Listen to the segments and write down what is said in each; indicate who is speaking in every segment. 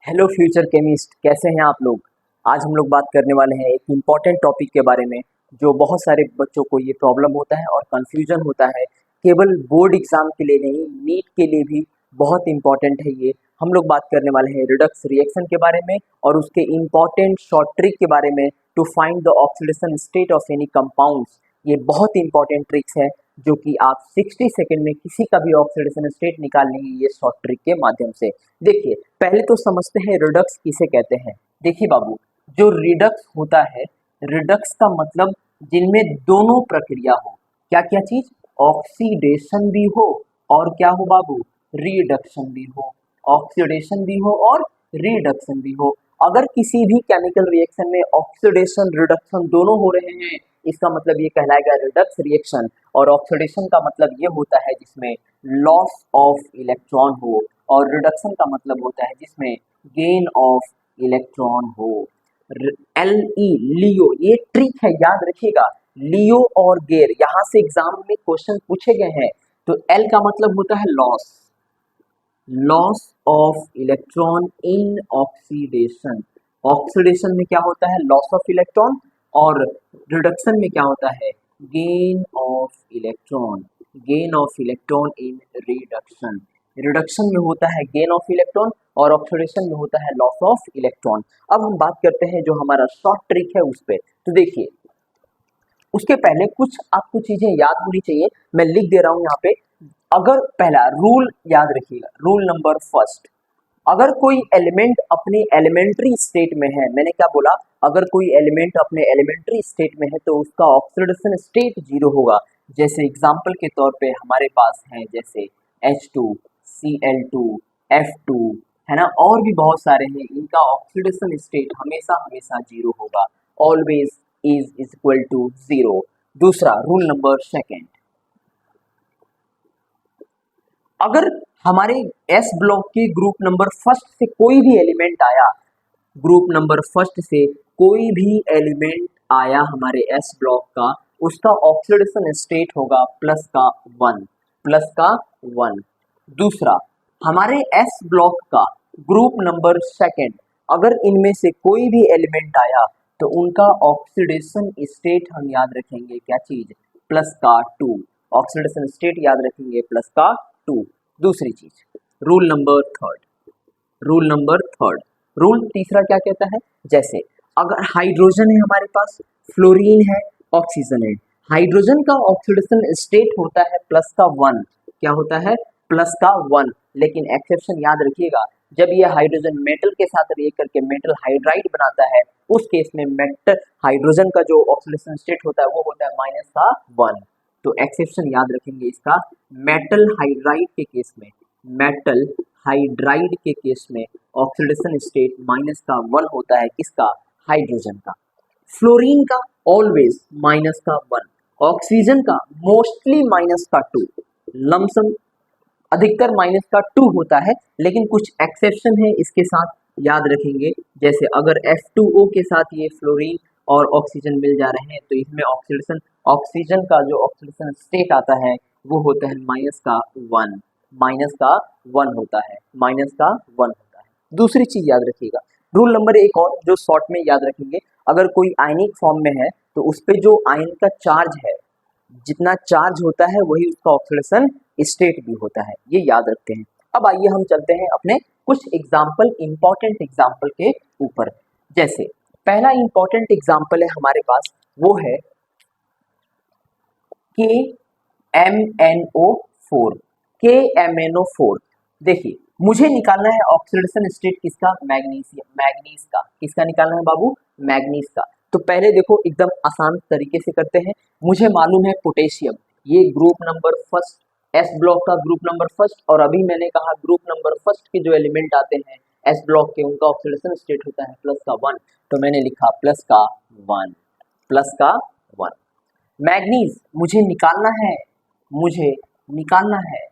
Speaker 1: Hello future chemist, कैसे हैं आप लोग। आज हम लोग बात करने वाले हैं एक इम्पॉर्टेंट टॉपिक के बारे में जो बहुत सारे बच्चों को ये प्रॉब्लम होता है और कन्फ्यूजन होता है। केवल बोर्ड एग्जाम के लिए नहीं, नीट के लिए भी बहुत इम्पॉर्टेंट है ये। हम लोग बात करने वाले हैं रिडक्स रिएक्शन के बारे में और उसके इम्पॉर्टेंट शॉर्ट ट्रिक के बारे में to find the oxidation state of any compounds. ये बहुत इंपॉर्टेंट ट्रिक्स है जो कि आप 60 सेकंड में किसी का भी ऑक्सीडेशन स्टेट निकाल लेंगे ये शॉर्ट ट्रिक के माध्यम से। देखिए, पहले तो समझते हैं रिडक्स किसे कहते हैं। देखिए बाबू, जो रिडक्स होता है, रिडक्स का मतलब जिनमें दोनों प्रक्रिया हो। क्या क्या चीज? ऑक्सीडेशन भी हो और क्या हो बाबू, रिडक्शन भी हो। ऑक्सीडेशन भी हो और रिडक्शन भी हो। अगर किसी भी केमिकल रिएक्शन में ऑक्सीडेशन रिडक्शन दोनों हो रहे हैं, इसका मतलब ये कहलाएगा रिडक्स रिएक्शन। और ऑक्सीडेशन का मतलब ये होता है जिसमें लॉस ऑफ इलेक्ट्रॉन हो, और रिडक्शन का मतलब होता है जिसमें गेन ऑफ इलेक्ट्रॉन हो। एल ई लियो, ये ट्रिक है, याद रखिएगा। लियो और गेर यहां से एग्जाम में क्वेश्चन पूछे गए हैं। तो एल का मतलब होता है loss, loss of electron in oxidation. Oxidation में क्या होता है? Loss of electron. और रिडक्शन में क्या होता है? Gain of electron. Gain of electron in reduction. Reduction में होता है गेन ऑफ इलेक्ट्रॉन और ऑक्सीडेशन में होता है लॉस ऑफ इलेक्ट्रॉन। अब हम बात करते हैं जो हमारा शॉर्ट ट्रिक है उस पे। तो देखिए, उसके पहले कुछ आपको चीजें याद होनी चाहिए, मैं लिख दे रहा हूं यहाँ पे। अगर पहला रूल याद रखिएगा, रूल नंबर फर्स्ट, अगर कोई एलिमेंट अपने एलिमेंट्री स्टेट में है, मैंने क्या बोला, अगर कोई एलिमेंट अपने एलिमेंट्री स्टेट में है तो उसका ऑक्सीडेशन स्टेट जीरो होगा। जैसे एग्जांपल के तौर पे हमारे पास है जैसे H2, Cl2, F2, है ना, और भी बहुत सारे हैं, इनका ऑक्सीडेशन स्टेट हमेशा हमेशा जीरो होगा। Always is equal to zero. दूसरा रूल नंबर सेकेंड, अगर हमारे एस ब्लॉक के ग्रुप नंबर फर्स्ट से कोई भी एलिमेंट आया, ग्रुप नंबर फर्स्ट से कोई भी एलिमेंट आया हमारे एस ब्लॉक का, उसका ऑक्सीडेशन स्टेट होगा प्लस का वन, प्लस का वन। दूसरा, हमारे एस ब्लॉक का ग्रुप नंबर सेकेंड, अगर इनमें से कोई भी एलिमेंट आया तो उनका ऑक्सीडेशन स्टेट हम याद रखेंगे क्या चीज? प्लस का टू। ऑक्सीडेशन स्टेट याद रखेंगे प्लस का टू। दूसरी चीज, rule number third, rule number third, rule तीसरा क्या कहता है? जैसे अगर हाइड्रोजन है हमारे पास, फ्लोरीन है, ऑक्सीजन है, हाइड्रोजन का ऑक्सीडेशन स्टेट होता है प्लस का वन। क्या होता है? प्लस का वन। लेकिन एक्सेप्शन याद रखिएगा, जब यह हाइड्रोजन मेटल के साथ रिएक्ट करके मेटल हाइड्राइड बनाता है, उस केस में मेटल हाइड्रोजन का जो ऑक्सीडेशन स्टेट होता है वो होता है माइनस का वन। तो एक्सेप्शन याद रखेंगे इसका, मेटल हाइड्राइड के केस में, मेटल हाइड्राइड के केस में ऑक्सीडेशन स्टेट माइनस का वन होता है, किसका? हाइड्रोजन का। फ्लोरीन का ऑलवेज माइनस का वन, ऑक्सीजन का मोस्टली माइनस का टू, लमसम अधिकतर माइनस का टू होता है, लेकिन कुछ एक्सेप्शन है इसके साथ, याद रखेंगे। जैसे अगर F2O के साथ ये फ्लोरीन और ऑक्सीजन मिल जा रहे हैं तो इसमें ऑक्सीडेशन, ऑक्सीजन का जो ऑक्सीडेशन स्टेट आता है वो होता है माइनस का वन, माइनस का वन होता है, माइनस का वन होता है। दूसरी चीज याद रखिएगा, रूल नंबर एक और जो शॉर्ट में याद रखेंगे, अगर कोई आयनिक फॉर्म में है तो उस पे जो आयन का चार्ज है, जितना चार्ज होता है वही उसका ऑक्सीडेशन स्टेट भी होता है, ये याद रखते हैं। अब आइए हम चलते हैं अपने कुछ एग्जाम्पल, इंपॉर्टेंट एग्जाम्पल के ऊपर। जैसे पहला इंपॉर्टेंट एग्जाम्पल है हमारे पास, वो है KMnO4। KMnO4, देखिए मुझे निकालना है ऑक्सीडेशन स्टेट किसका? मैग्नीशियम, मैग्नीज का। किसका निकालना है बाबू? मैग्नीज का। तो पहले देखो एकदम आसान तरीके से करते हैं। मुझे मालूम है पोटेशियम, ये group number first, S block का ग्रुप नंबर फर्स्ट, और अभी मैंने कहा ग्रुप नंबर फर्स्ट के जो एलिमेंट आते हैं एस ब्लॉक के, उनका ऑक्सीडेशन स्टेट होता है प्लस का वन, तो मैंने लिखा प्लस का वन, प्लस का वन। मैग्नीज मुझे निकालना है, मुझे निकालना है,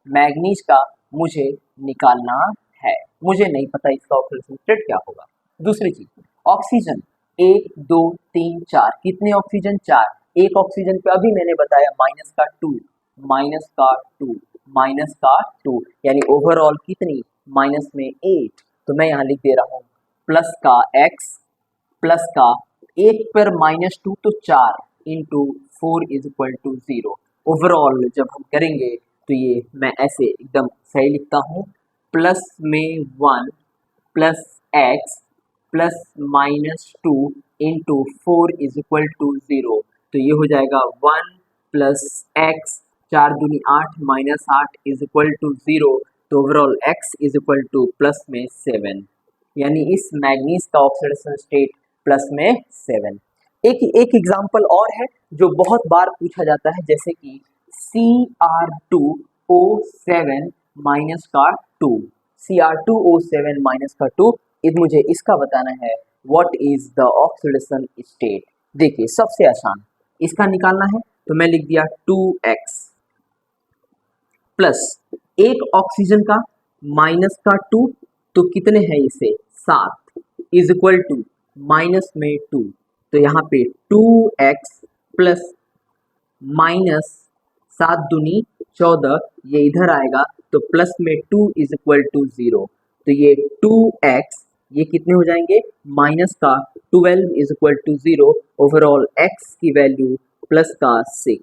Speaker 1: मैग्नीज का मुझे निकालना है, मुझे नहीं पता इसका ऑक्सीडेशन स्टेट क्या होगा। दूसरी चीज, ऑक्सीजन, एक दो तीन चार, कितने ऑक्सीजन? चार। एक ऑक्सीजन पे अभी मैंने बताया माइनस का टू, माइनस का टू, माइनस का टू, यानी ओवरऑल कितनी? माइनस में एट, तो मैं यहाँ लिख दे रहा हूँ प्लस का x प्लस का 1 पर -2 तो 4 into 4 is equal to 0। Overall जब हम करेंगे तो ये मैं ऐसे एकदम सही लिखता हूँ, प्लस में 1 plus x plus -2 into 4 is equal to 0। तो ये हो जाएगा 1 प्लस x 4 दूनी 8 माइनस 8 इज इक्वल टू 0। तो overall x is equal to plus में 7, यानी इस मैग्नीज का ऑक्सीडेशन स्टेट प्लस में 7। एक एग्जांपल और है जो बहुत बार पूछा जाता है, जैसे कि Cr2O7 माइनस का 2, Cr2O7 माइनस का 2, मुझे इसका बताना है what is the oxidation state. देखिए सबसे आसान इसका निकालना है, तो मैं लिख दिया 2x प्लस एक ऑक्सीजन का माइनस का 2, तो कितने हैं इसे 7 इज इक्वल टू माइनस में 2, तो यहाँ पे 2x प्लस माइनस 7 दूनी 14, ये इधर आएगा तो प्लस में 2 इज इक्वल टू 0। तो ये 2x ये कितने हो जाएंगे माइनस का 12 is equal to 0। Overall x की वैल्यू प्लस का 6,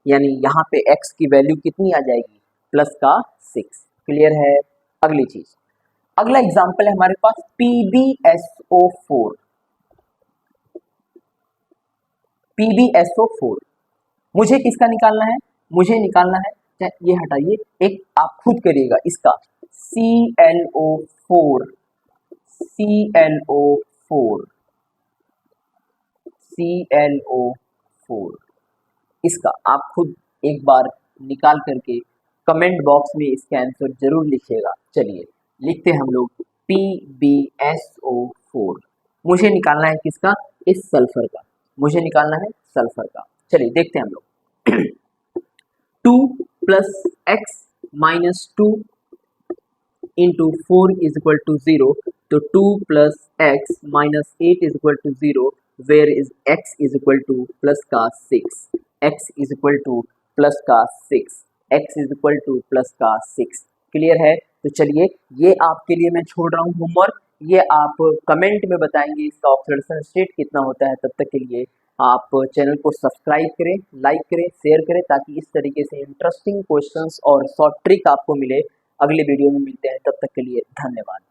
Speaker 1: यानी यहाँ पे x की वैल्यू कितनी आ जाएगी प्लस का 6। क्लियर है। अगली चीज, अगला एग्जांपल है हमारे पास PbSO4। PbSO4 मुझे किसका निकालना है, मुझे निकालना है, ये हटाइए, एक आप खुद करिएगा इसका ClO4 इसका आप खुद एक बार निकाल करके कमेंट बॉक्स में इसका आंसर जरूर लिखिएगा। चलिए लिखते हैं हम लोग PbSO4। मुझे निकालना है किसका, इस सल्फर का, मुझे निकालना है सल्फर का। चलिए देखते हैं हम लोग 2 plus x minus 2 into 4 is equal to 0। तो 2 plus x minus 8 is equal to 0, where is x is equal to plus का 6, x is equal to plus का 6, x is equal to plus का 6। क्लियर है। तो चलिए ये आपके लिए मैं छोड़ रहा हूँ होमवर्क, ये आप कमेंट में बताएंगे इसका ऑक्सीडेशन स्टेट कितना होता है। तब तक के लिए आप चैनल को सब्सक्राइब करें, लाइक करें, शेयर करें, ताकि इस तरीके से इंटरेस्टिंग क्वेश्चंस और शॉर्ट ट्रिक आपको मिले। अगले वीडियो में मिलते हैं, तब तक के लिए धन्यवाद।